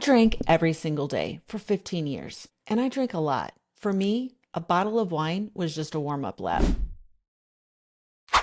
drank every single day for 15 years, and I drink a lot. For me, a bottle of wine was just a warm-up lap.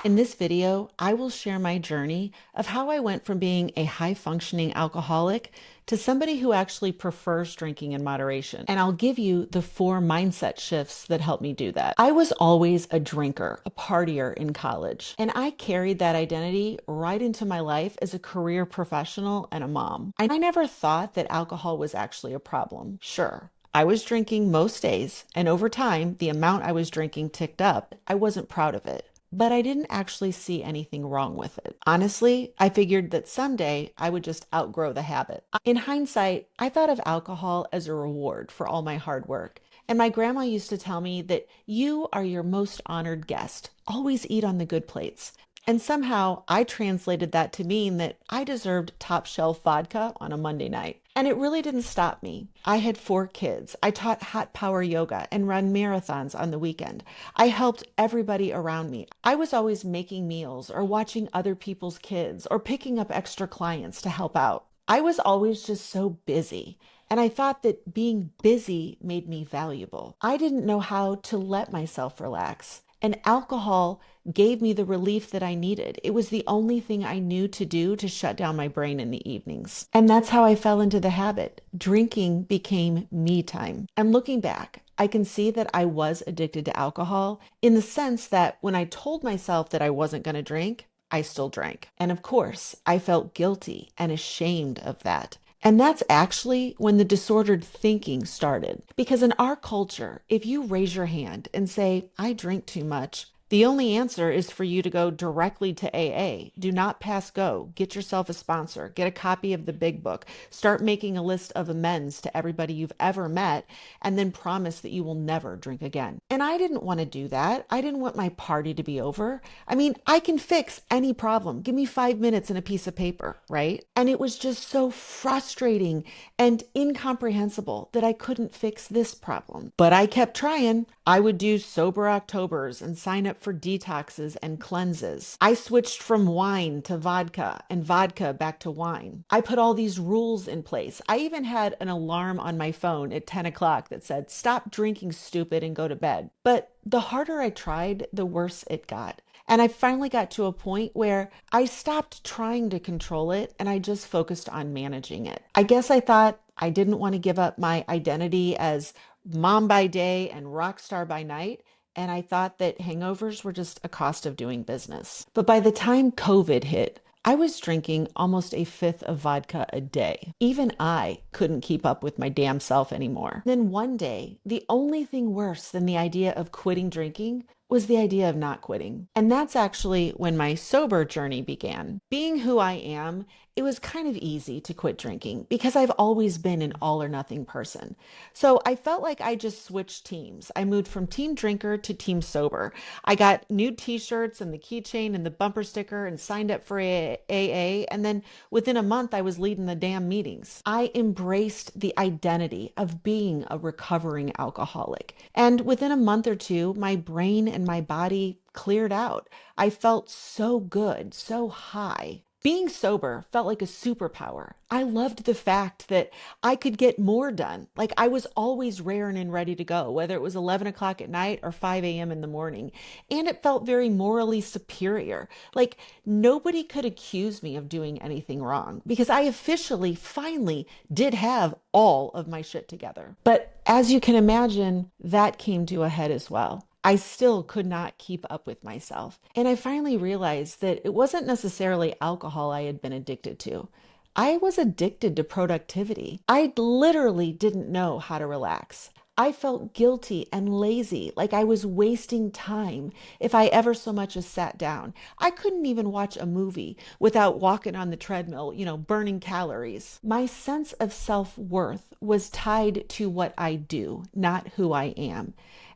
In this video, I will share my journey of how I went from being a high-functioning alcoholic to somebody who actually prefers drinking in moderation. And I'll give you the 4 mindset shifts that helped me do that. I was always a drinker, a partier in college, and I carried that identity right into my life as a career professional and a mom. I never thought that alcohol was actually a problem. Sure, I was drinking most days, and over time, the amount I was drinking ticked up. I wasn't proud of it, but I didn't actually see anything wrong with it. Honestly, I figured that someday I would just outgrow the habit. In hindsight, I thought of alcohol as a reward for all my hard work. And my grandma used to tell me that you are your most honored guest. Always eat on the good plates. And somehow I translated that to mean that I deserved top shelf vodka on a Monday night. And it really didn't stop me. I had 4 kids. I taught hot power yoga and ran marathons on the weekend. I helped everybody around me. I was always making meals or watching other people's kids or picking up extra clients to help out. I was always just so busy. And I thought that being busy made me valuable. I didn't know how to let myself relax. And alcohol gave me the relief that I needed. It was the only thing I knew to do to shut down my brain in the evenings. And that's how I fell into the habit. Drinking became me time. And looking back, I can see that I was addicted to alcohol in the sense that when I told myself that I wasn't going to drink, I still drank. And of course, I felt guilty and ashamed of that. And that's actually when the disordered thinking started. Because in our culture, if you raise your hand and say, I drink too much, the only answer is for you to go directly to AA. Do not pass go. Get yourself a sponsor. Get a copy of the big book. Start making a list of amends to everybody you've ever met, and then promise that you will never drink again. And I didn't want to do that. I didn't want my party to be over. I mean, I can fix any problem. Give me 5 minutes and a piece of paper, right? And it was just so frustrating and incomprehensible that I couldn't fix this problem. But I kept trying. I would do sober Octobers and sign up for detoxes and cleanses. I switched from wine to vodka and vodka back to wine. I put all these rules in place. I even had an alarm on my phone at 10 o'clock that said, stop drinking, stupid, and go to bed. But the harder I tried, the worse it got. And I finally got to a point where I stopped trying to control it and I just focused on managing it. I guess I thought I didn't want to give up my identity as mom by day and rock star by night. And I thought that hangovers were just a cost of doing business. But by the time COVID hit, I was drinking almost a fifth of vodka a day. Even I couldn't keep up with my damn self anymore. Then one day, the only thing worse than the idea of quitting drinking was the idea of not quitting. And that's actually when my sober journey began. Being who I am, it was kind of easy to quit drinking because I've always been an all or nothing person. So I felt like I just switched teams. I moved from team drinker to team sober. I got new t-shirts and the keychain and the bumper sticker and signed up for AA. And then within a month, I was leading the damn meetings. I embraced the identity of being a recovering alcoholic. And within a month or two, my brain and my body cleared out. I felt so good, so high. Being sober felt like a superpower. I loved the fact that I could get more done. Like I was always raring and ready to go, whether it was 11 o'clock at night or 5 a.m. in the morning. And it felt very morally superior. Like nobody could accuse me of doing anything wrong because I officially, finally did have all of my shit together. But as you can imagine, that came to a head as well. I still could not keep up with myself. And I finally realized that it wasn't necessarily alcohol I had been addicted to. I was addicted to productivity. I literally didn't know how to relax. I felt guilty and lazy, like I was wasting time if I ever so much as sat down. I couldn't even watch a movie without walking on the treadmill, burning calories. My sense of self-worth was tied to what I do, not who I am.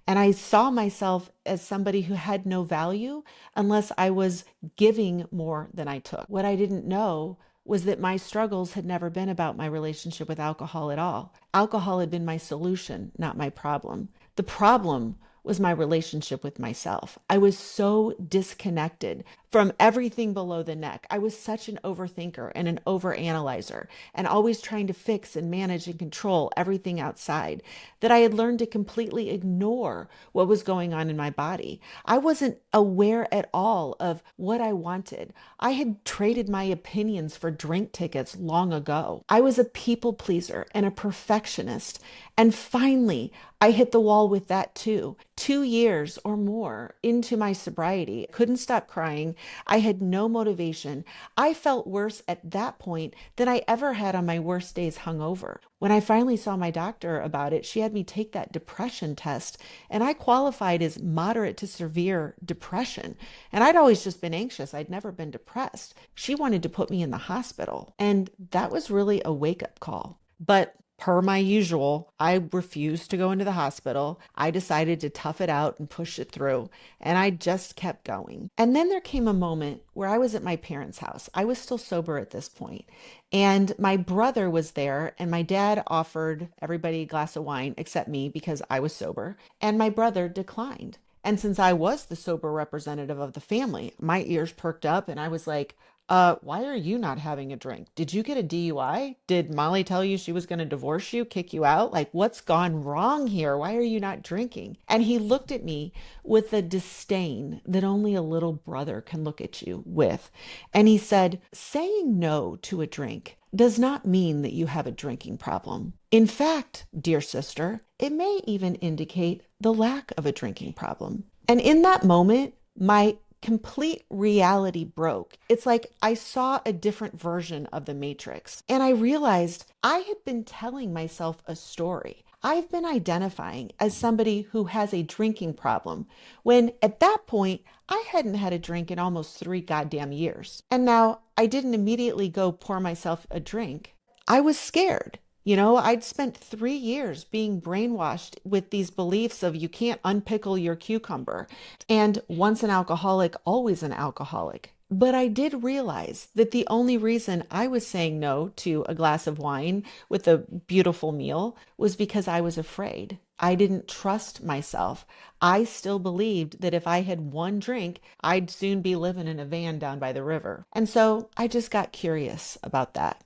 And I saw myself as somebody who had no value unless I was giving more than I took. What I didn't know was that my struggles had never been about my relationship with alcohol at all. Alcohol had been my solution, not my problem. The problem was my relationship with myself. I was so disconnected from everything below the neck. I was such an overthinker and an overanalyzer and always trying to fix and manage and control everything outside that I had learned to completely ignore what was going on in my body. I wasn't aware at all of what I wanted. I had traded my opinions for drink tickets long ago. I was a people pleaser and a perfectionist. And finally, I hit the wall with that too. 2 years or more into my sobriety, couldn't stop crying. I had no motivation. I felt worse at that point than I ever had on my worst days hungover. When I finally saw my doctor about it, she had me take that depression test, and I qualified as moderate to severe depression. And I'd always just been anxious. I'd never been depressed. She wanted to put me in the hospital, and that was really a wake-up call. But per my usual, I refused to go into the hospital. I decided to tough it out and push it through, and I just kept going. And then there came a moment where I was at my parents' house. I was still sober at this point, and my brother was there, and my dad offered everybody a glass of wine except me because I was sober, and my brother declined. And since I was the sober representative of the family, my ears perked up, and I was like, why are you not having a drink? Did you get a DUI? Did Molly tell you she was going to divorce you, kick you out? Like, what's gone wrong here? Why are you not drinking? And he looked at me with a disdain that only a little brother can look at you with. And he said, saying no to a drink does not mean that you have a drinking problem. In fact, dear sister, it may even indicate the lack of a drinking problem. And in that moment, my complete reality broke. It's like I saw a different version of the Matrix, and I realized I had been telling myself a story. I've been identifying as somebody who has a drinking problem when at that point I hadn't had a drink in almost 3 goddamn years. And now I didn't immediately go pour myself a drink. I was scared. I'd spent 3 years being brainwashed with these beliefs of you can't unpickle your cucumber and once an alcoholic, always an alcoholic. But I did realize that the only reason I was saying no to a glass of wine with a beautiful meal was because I was afraid. I didn't trust myself. I still believed that if I had one drink, I'd soon be living in a van down by the river. And so I just got curious about that.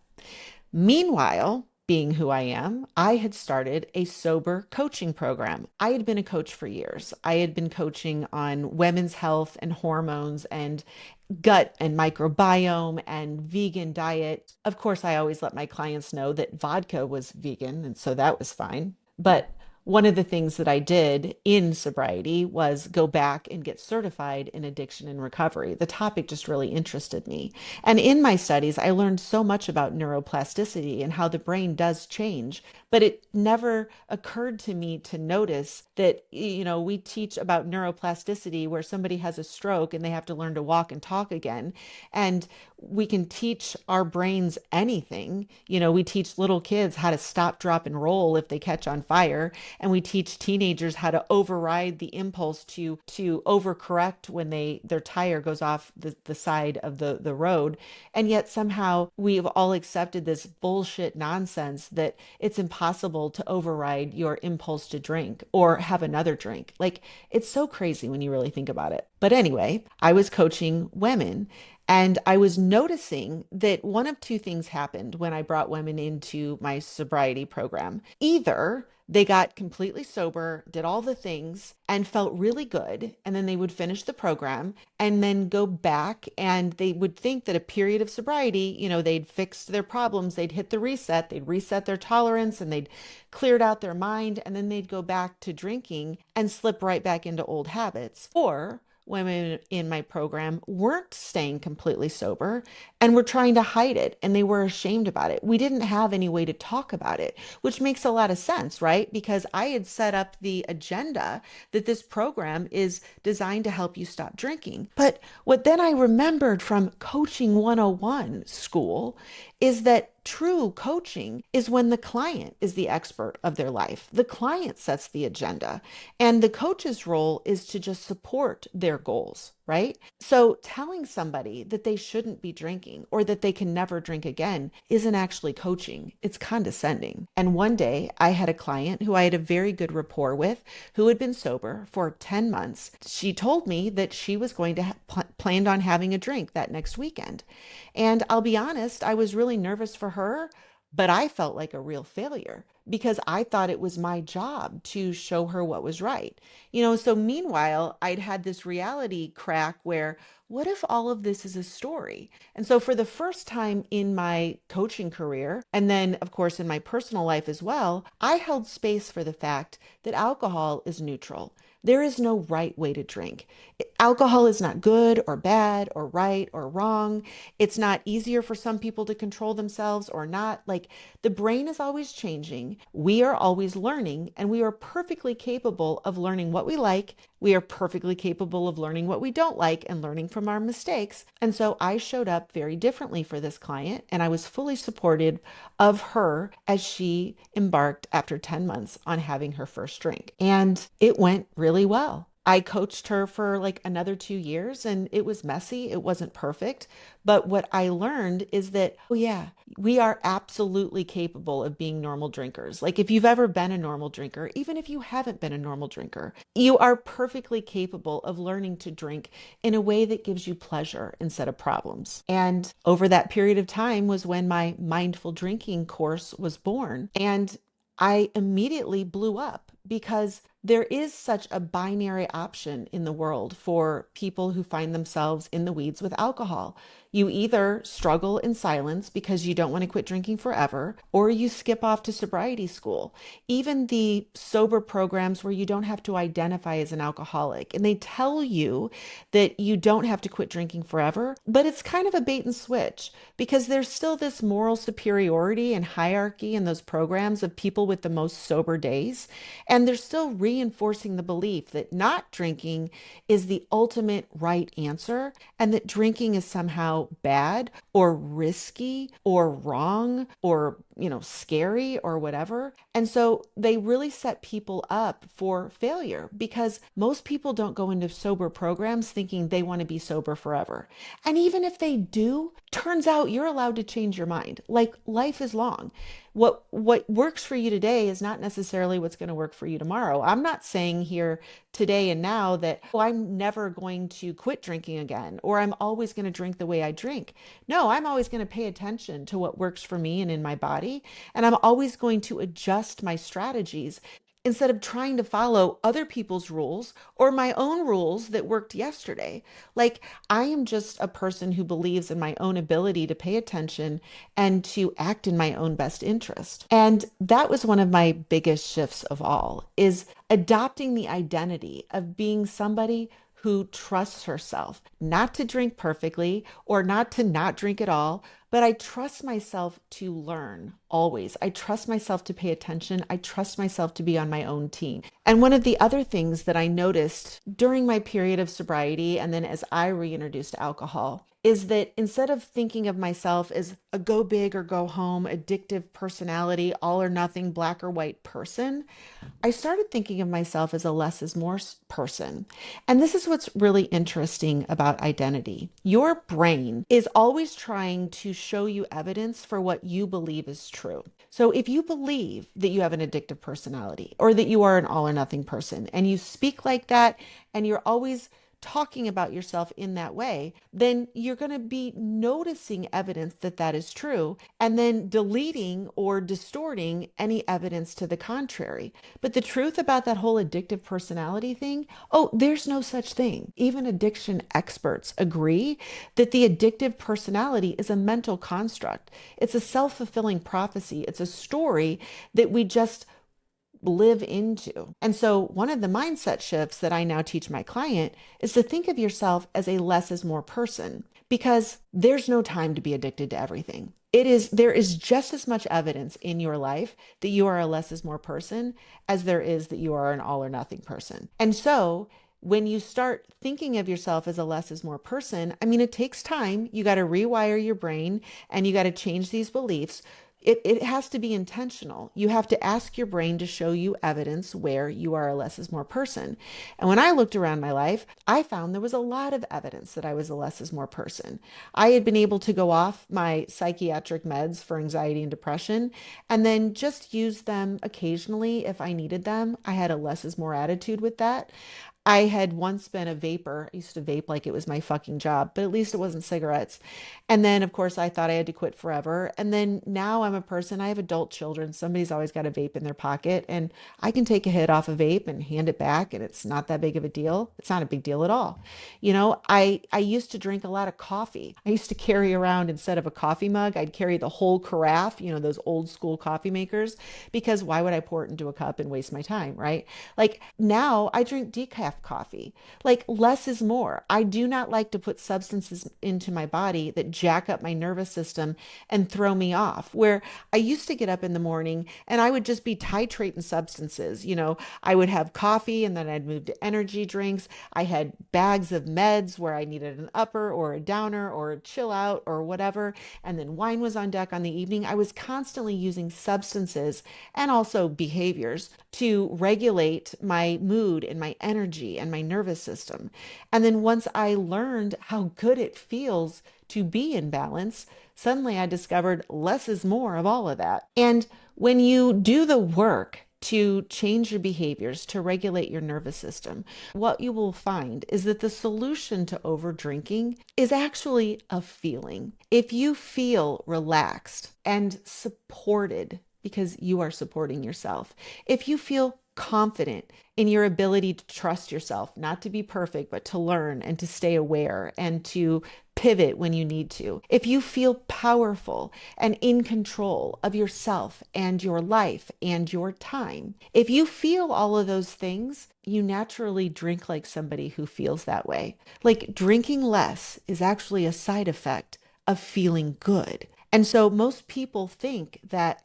Meanwhile, being who I am, I had started a sober coaching program. I had been a coach for years. I had been coaching on women's health and hormones and gut and microbiome and vegan diet. Of course, I always let my clients know that vodka was vegan, and so that was fine. But one of the things that I did in sobriety was go back and get certified in addiction and recovery. The topic just really interested me. And in my studies, I learned so much about neuroplasticity and how the brain does change. But it never occurred to me to notice that, we teach about neuroplasticity where somebody has a stroke and they have to learn to walk and talk again. And we can teach our brains anything. We teach little kids how to stop, drop, and roll if they catch on fire. And we teach teenagers how to override the impulse to overcorrect when their tire goes off the side of the road. And yet somehow we've all accepted this bullshit nonsense that it's impossible to override your impulse to drink or have another drink. Like, it's so crazy when you really think about it. But anyway, I was coaching women, and I was noticing that one of two things happened when I brought women into my sobriety program. Either they got completely sober, did all the things, and felt really good, and then they would finish the program and then go back, and they would think that a period of sobriety, they'd fixed their problems, they'd hit the reset, they'd reset their tolerance, and they'd cleared out their mind, and then they'd go back to drinking and slip right back into old habits. Or women in my program weren't staying completely sober and were trying to hide it, and they were ashamed about it. We didn't have any way to talk about it, which makes a lot of sense, right? Because I had set up the agenda that this program is designed to help you stop drinking. But what then I remembered from Coaching 101 school is that true coaching is when the client is the expert of their life. The client sets the agenda, and the coach's role is to just support their goals, right? So telling somebody that they shouldn't be drinking or that they can never drink again isn't actually coaching. It's condescending. And one day I had a client who I had a very good rapport with who had been sober for 10 months. She told me that she was going to planned on having a drink that next weekend. And I'll be honest, I was really nervous for her, but I felt like a real failure because I thought it was my job to show her what was right. So meanwhile, I'd had this reality crack where what if all of this is a story? And so for the first time in my coaching career, and then of course in my personal life as well, I held space for the fact that alcohol is neutral. There is no right way to drink. Alcohol is not good or bad or right or wrong. It's not easier for some people to control themselves or not. Like the brain is always changing. We are always learning, and we are perfectly capable of learning what we like. We are perfectly capable of learning what we don't like and learning from our mistakes. And so I showed up very differently for this client, and I was fully supportive of her as she embarked after 10 months on having her first drink. And it went really well. I coached her for like another 2 years and it was messy. It wasn't perfect. But what I learned is that, oh, yeah, we are absolutely capable of being normal drinkers. Like if you've ever been a normal drinker, even if you haven't been a normal drinker, you are perfectly capable of learning to drink in a way that gives you pleasure instead of problems. And over that period of time was when my mindful drinking course was born. And I immediately blew up because there is such a binary option in the world for people who find themselves in the weeds with alcohol. You either struggle in silence because you don't want to quit drinking forever, or you skip off to sobriety school. Even the sober programs where you don't have to identify as an alcoholic, and they tell you that you don't have to quit drinking forever, but it's kind of a bait and switch because there's still this moral superiority and hierarchy in those programs of people with the most sober days. And they're still reinforcing the belief that not drinking is the ultimate right answer and that drinking is somehow bad or risky or wrong or scary or whatever. And so they really set people up for failure because most people don't go into sober programs thinking they want to be sober forever. And even if they do, turns out you're allowed to change your mind. Like life is long. What works for you today is not necessarily what's going to work for you tomorrow. I'm not saying here today and now that, oh, I'm never going to quit drinking again, or I'm always going to drink the way I drink. No, I'm always going to pay attention to what works for me and in my body. And I'm always going to adjust my strategies instead of trying to follow other people's rules or my own rules that worked yesterday. Like, I am just a person who believes in my own ability to pay attention and to act in my own best interest. And that was one of my biggest shifts of all, is adopting the identity of being somebody who trusts herself not to drink perfectly or not drink at all, but I trust myself to learn always. I trust myself to pay attention. I trust myself to be on my own team. And one of the other things that I noticed during my period of sobriety and then as I reintroduced alcohol is that instead of thinking of myself as a go big or go home, addictive personality, all or nothing, black or white person, I started thinking of myself as a less is more person. And this is what's really interesting about identity. Your brain is always trying to show you evidence for what you believe is true. So if you believe that you have an addictive personality or that you are an all or nothing person and you speak like that and you're always talking about yourself in that way, then you're going to be noticing evidence that that is true and then deleting or distorting any evidence to the contrary. But the truth about that whole addictive personality thing, oh, there's no such thing. Even addiction experts agree that the addictive personality is a mental construct. It's a self-fulfilling prophecy. It's a story that we just live into. And so one of the mindset shifts that I now teach my client is to think of yourself as a less is more person, because there's no time to be addicted to everything. There is just as much evidence in your life that you are a less is more person as there is that you are an all or nothing person. And so when you start thinking of yourself as a less is more person, I mean, it takes time. You got to rewire your brain and you got to change these beliefs. it has to be intentional. You have to ask your brain to show you evidence where you are a less is more person. And when I looked around my life, I found there was a lot of evidence that I was a less is more person. I had been able to go off my psychiatric meds for anxiety and depression and then just use them occasionally if I needed them. I had a less is more attitude with that. I had once been a vapor. I used to vape like it was my fucking job, but at least it wasn't cigarettes. And then, of course, I thought I had to quit forever. And then now I'm a person, I have adult children. Somebody's always got a vape in their pocket, and I can take a hit off a vape and hand it back, and it's not that big of a deal. It's not a big deal at all. I used to drink a lot of coffee. I used to carry around instead of a coffee mug, I'd carry the whole carafe, those old school coffee makers, because why would I pour it into a cup and waste my time, right? Like now I drink decaf coffee. Like less is more. I do not like to put substances into my body that jack up my nervous system and throw me off. Where I used to get up in the morning and I would just be titrating substances. I would have coffee and then I'd move to energy drinks. I had bags of meds where I needed an upper or a downer or a chill out or whatever. And then wine was on deck on the evening. I was constantly using substances and also behaviors to regulate my mood and my energy and my nervous system. And then once I learned how good it feels to be in balance, suddenly I discovered less is more of all of that. And when you do the work to change your behaviors, to regulate your nervous system, what you will find is that the solution to over drinking is actually a feeling. If you feel relaxed and supported because you are supporting yourself, if you feel confident in your ability to trust yourself, not to be perfect, but to learn and to stay aware and to pivot when you need to. If you feel powerful and in control of yourself and your life and your time, if you feel all of those things, you naturally drink like somebody who feels that way. Like drinking less is actually a side effect of feeling good. And so most people think that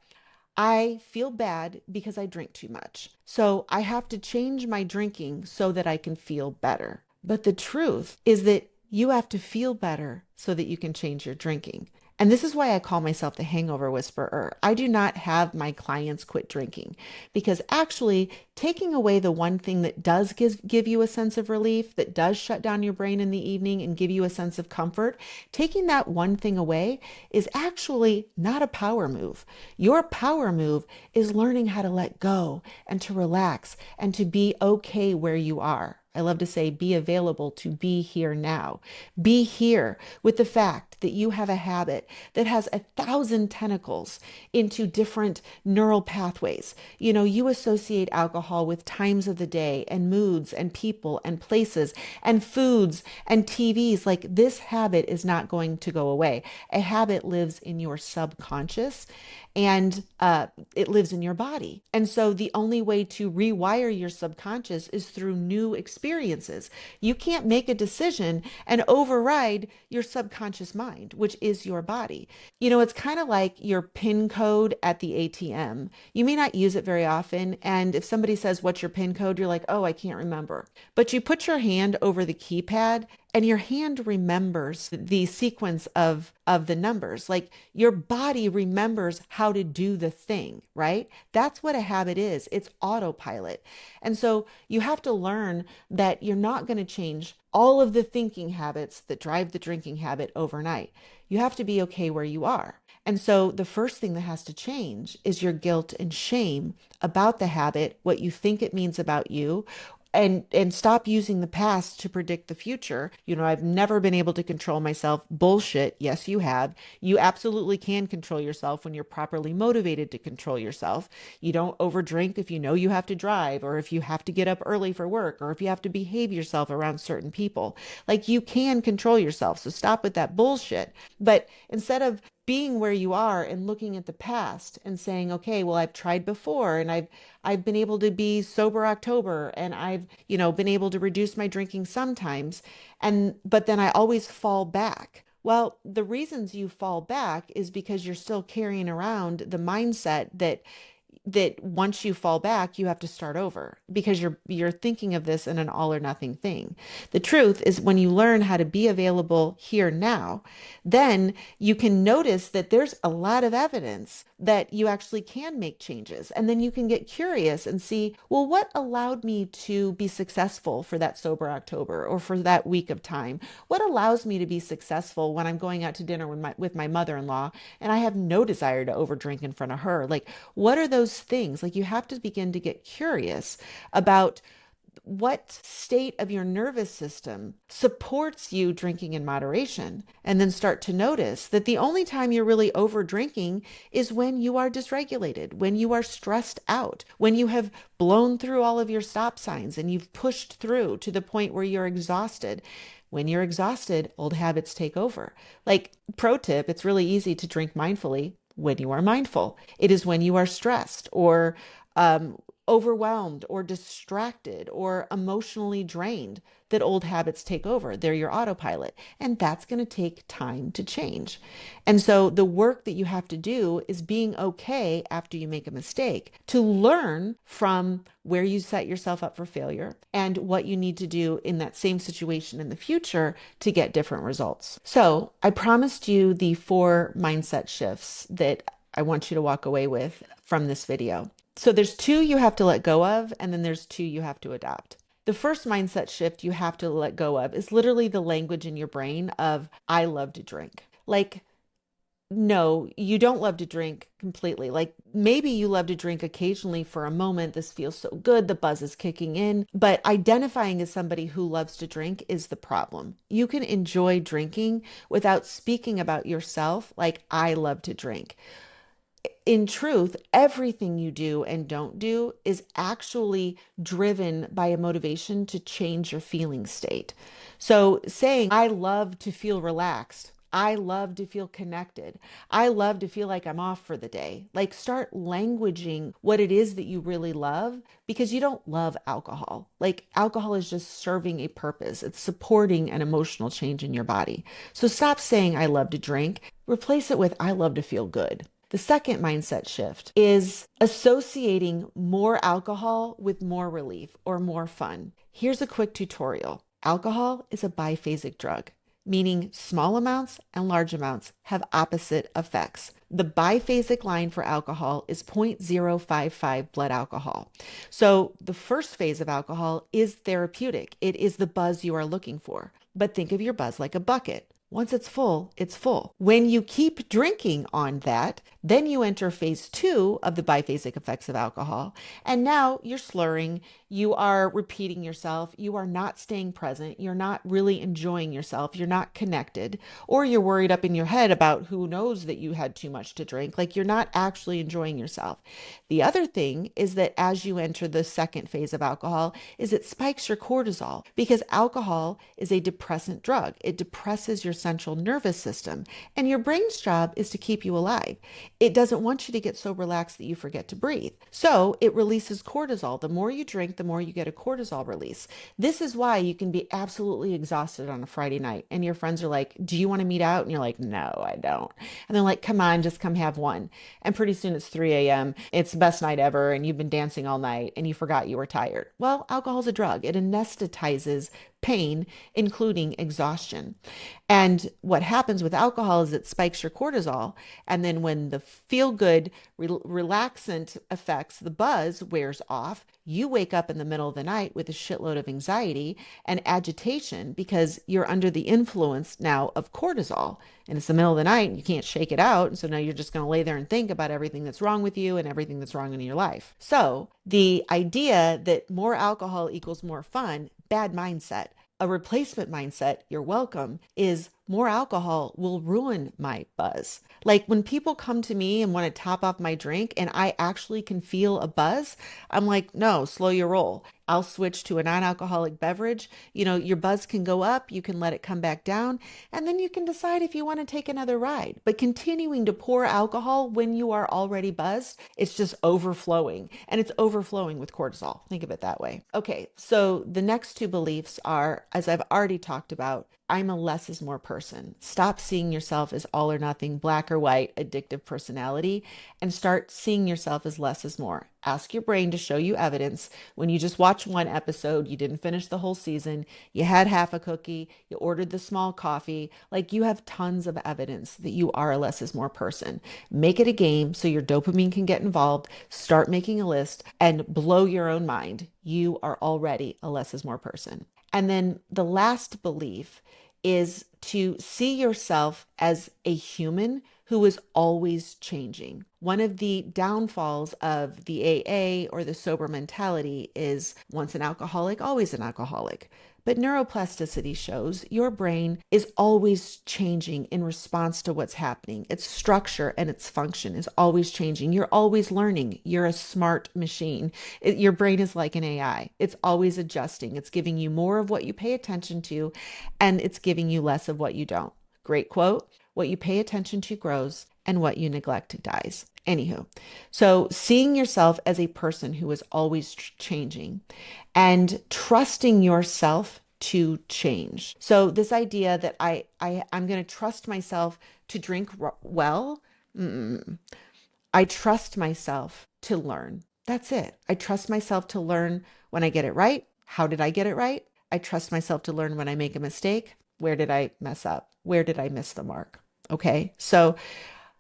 I feel bad because I drink too much. So I have to change my drinking so that I can feel better. But the truth is that you have to feel better so that you can change your drinking. And this is why I call myself the hangover whisperer. I do not have my clients quit drinking because actually taking away the one thing that does give you a sense of relief, that does shut down your brain in the evening and give you a sense of comfort, taking that one thing away is actually not a power move. Your power move is learning how to let go and to relax and to be okay where you are. I love to say, be available to be here now. Be here with the fact that you have a habit that has 1,000 tentacles into different neural pathways. You associate alcohol with times of the day and moods and people and places and foods and TVs. Like this habit is not going to go away. A habit lives in your subconscious and it lives in your body. And so the only way to rewire your subconscious is through new experiences. You can't make a decision and override your subconscious mind, which is your body. It's kind of like your PIN code at the ATM. You may not use it very often. And if somebody says, "What's your PIN code?" you're like, "Oh, I can't remember." But you put your hand over the keypad and your hand remembers the sequence of the numbers. Like your body remembers how to do the thing, right? That's what a habit is. It's autopilot. And so you have to learn that you're not going to change all of the thinking habits that drive the drinking habit overnight. You have to be okay where you are. And so the first thing that has to change is your guilt and shame about the habit, what you think it means about you, and stop using the past to predict the future. I've never been able to control myself. Bullshit. Yes, you have. You absolutely can control yourself when you're properly motivated to control yourself. You don't overdrink if you know you have to drive, or if you have to get up early for work, or if you have to behave yourself around certain people. Like you can control yourself. So stop with that bullshit. But instead of being where you are and looking at the past and saying, okay, well, I've tried before and I've been able to be sober October and I've, been able to reduce my drinking sometimes. But then I always fall back. Well, the reasons you fall back is because you're still carrying around the mindset that that once you fall back, you have to start over because you're thinking of this in an all or nothing thing. The truth is when you learn how to be available here now, then you can notice that there's a lot of evidence that you actually can make changes. And then you can get curious and see, well, what allowed me to be successful for that sober October or for that week of time? What allows me to be successful when I'm going out to dinner with my mother-in-law and I have no desire to overdrink in front of her? Like, what are those things? Like, you have to begin to get curious about what state of your nervous system supports you drinking in moderation, and then start to notice that the only time you're really over drinking is when you are dysregulated, when you are stressed out, when you have blown through all of your stop signs and you've pushed through to the point where you're exhausted. When you're exhausted, old habits take over. Like, pro tip, it's really easy to drink mindfully when you are mindful. It is when you are stressed or overwhelmed or distracted or emotionally drained that old habits take over. They're your autopilot. And that's going to take time to change. And so the work that you have to do is being okay after you make a mistake to learn from where you set yourself up for failure and what you need to do in that same situation in the future to get different results. So I promised you the 4 mindset shifts that I want you to walk away with from this video. So there's 2 you have to let go of, and then there's 2 you have to adopt. The first mindset shift you have to let go of is literally the language in your brain of, I love to drink. Like, no, you don't love to drink completely. Like, maybe you love to drink occasionally for a moment. This feels so good. The buzz is kicking in. But identifying as somebody who loves to drink is the problem. You can enjoy drinking without speaking about yourself like, I love to drink. In truth, everything you do and don't do is actually driven by a motivation to change your feeling state. So saying, I love to feel relaxed. I love to feel connected. I love to feel like I'm off for the day. Like, start languaging what it is that you really love, because you don't love alcohol. Like, alcohol is just serving a purpose. It's supporting an emotional change in your body. So stop saying, I love to drink. Replace it with, I love to feel good. The second mindset shift is associating more alcohol with more relief or more fun. Here's a quick tutorial. Alcohol is a biphasic drug, meaning small amounts and large amounts have opposite effects. The biphasic line for alcohol is 0.055 blood alcohol. So the first phase of alcohol is therapeutic. It is the buzz you are looking for. But think of your buzz like a bucket. Once it's full, it's full. When you keep drinking on that, then you enter phase 2 of the biphasic effects of alcohol. And now you're slurring, you are repeating yourself, you are not staying present, you're not really enjoying yourself, you're not connected, or you're worried up in your head about who knows that you had too much to drink. Like, you're not actually enjoying yourself. The other thing is that as you enter the second phase of alcohol, is it spikes your cortisol, because alcohol is a depressant drug. It depresses your central nervous system, and your brain's job is to keep you alive. It doesn't want you to get so relaxed that you forget to breathe. So it releases cortisol. The more you drink, the more you get a cortisol release. This is why you can be absolutely exhausted on a Friday night and your friends are like, do you want to meet out? And you're like, no, I don't. And they're like, come on, just come have one. And pretty soon it's 3 a.m. It's the best night ever, and you've been dancing all night and you forgot you were tired. Well, alcohol is a drug. It anesthetizes pain, including exhaustion. And what happens with alcohol is it spikes your cortisol. And then when the feel good, relaxant effects, the buzz wears off, you wake up in the middle of the night with a shitload of anxiety and agitation because you're under the influence now of cortisol. And it's the middle of the night and you can't shake it out. And so now you're just going to lay there and think about everything that's wrong with you and everything that's wrong in your life. So the idea that more alcohol equals more fun, bad mindset. A replacement mindset, you're welcome, is more alcohol will ruin my buzz. Like, when people come to me and want to top off my drink and I actually can feel a buzz, I'm like, no, slow your roll. I'll switch to a non-alcoholic beverage. You know, your buzz can go up, you can let it come back down, and then you can decide if you want to take another ride. But continuing to pour alcohol when you are already buzzed, it's just overflowing, and it's overflowing with cortisol. Think of it that way. Okay, so the next 2 beliefs are, as I've already talked about, I'm a less is more person. person. Stop seeing yourself as all or nothing, black or white, addictive personality, and start seeing yourself as less is more. Ask your brain to show you evidence. When you just watch one episode, you didn't finish the whole season, you had half a cookie, you ordered the small coffee, like you have tons of evidence that you are a less is more person. Make it a game so your dopamine can get involved. Start making a list and blow your own mind. You are already a less is more person. And then the last belief is to see yourself as a human who is always changing. One of the downfalls of the AA or the sober mentality is once an alcoholic, always an alcoholic. But neuroplasticity shows your brain is always changing in response to what's happening. Its structure and its function is always changing. You're always learning. You're a smart machine. Your brain is like an AI. It's always adjusting. It's giving you more of what you pay attention to, and it's giving you less of what you don't. Great quote. What you pay attention to grows, and what you neglect dies. Anywho, so seeing yourself as a person who is always changing and trusting yourself to change. So this idea that I'm going to trust myself to drink well, I trust myself to learn. That's it. I trust myself to learn when I get it right. How did I get it right? I trust myself to learn when I make a mistake. Where did I mess up? Where did I miss the mark? Okay. So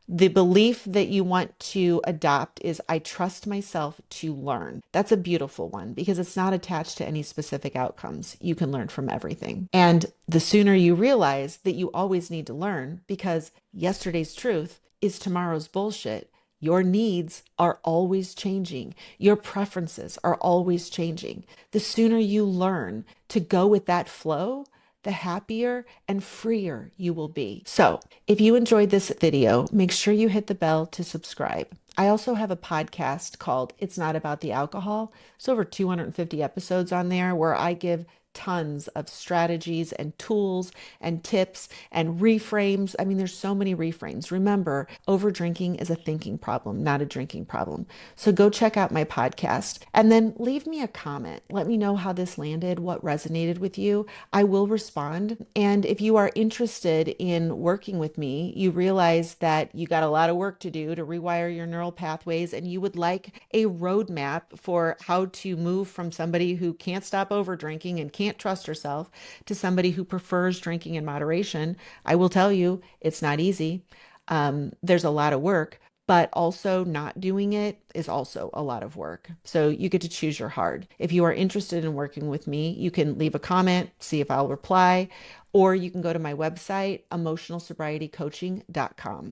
the belief that you want to adopt is I trust myself to learn. That's a beautiful one because it's not attached to any specific outcomes. You can learn from everything. And the sooner you realize that you always need to learn because yesterday's truth is tomorrow's bullshit. Your needs are always changing. Your preferences are always changing. The sooner you learn to go with that flow, the happier and freer you will be. So if you enjoyed this video, make sure you hit the bell to subscribe. I also have a podcast called It's Not About the Alcohol. It's over 250 episodes on there where I give tons of strategies and tools and tips and reframes. I mean, there's so many reframes. Remember, over drinking is a thinking problem, not a drinking problem. So go check out my podcast and then leave me a comment. Let me know how this landed, what resonated with you. I will respond. And if you are interested in working with me, you realize that you got a lot of work to do to rewire your neural pathways, and you would like a roadmap for how to move from somebody who can't stop over drinking and can't trust herself to somebody who prefers drinking in moderation. I will tell you, it's not easy. There's a lot of work, but also not doing it is also a lot of work. So you get to choose your hard. If you are interested in working with me, you can leave a comment, see if I'll reply, or you can go to my website, emotionalsobrietycoaching.com.